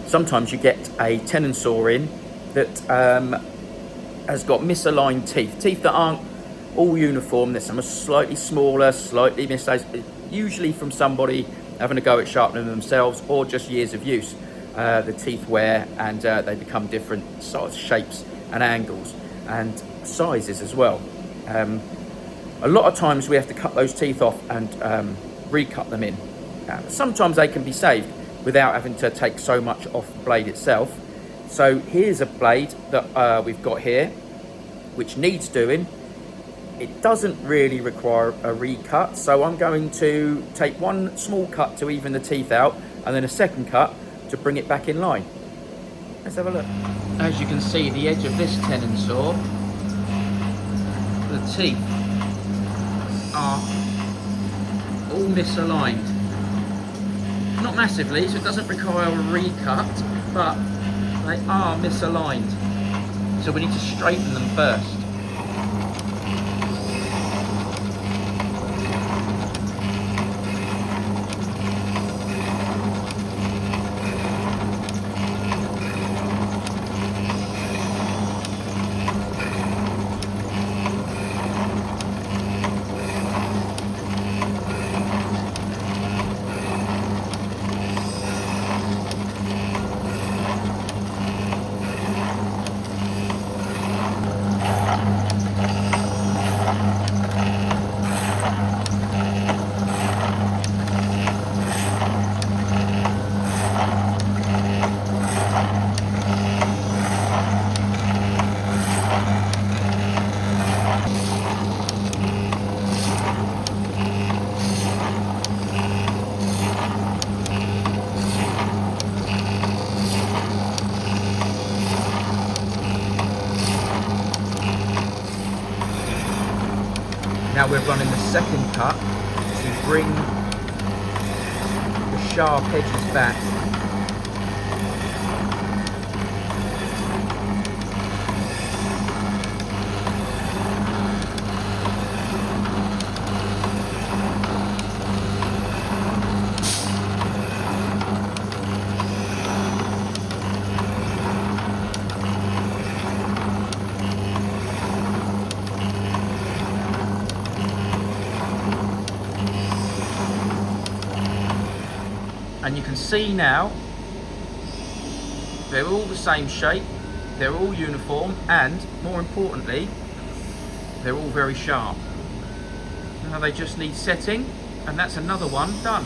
sometimes you get a tenon saw in that has got misaligned teeth that aren't all uniform. There's some are slightly smaller, slightly misplaced, usually from somebody having a go at sharpening themselves or just years of use. The teeth wear and they become different size, shapes and angles and sizes as well. A lot of times we have to cut those teeth off and recut them in. Sometimes they can be saved without having to take so much off the blade itself. So here's a blade that we've got here, which needs doing. It doesn't really require a recut, so I'm going to take one small cut to even the teeth out and then a second cut to bring it back in line. Let's have a look. As you can see, the edge of this tenon saw, the teeth are all misaligned. Not massively, so it doesn't require a recut, but they are misaligned. So we need to straighten them first. Now we're running the second cut to bring the sharp edges back. And you can see now they're all the same shape, they're all uniform, and more importantly, they're all very sharp. Now they just need setting, and that's another one done.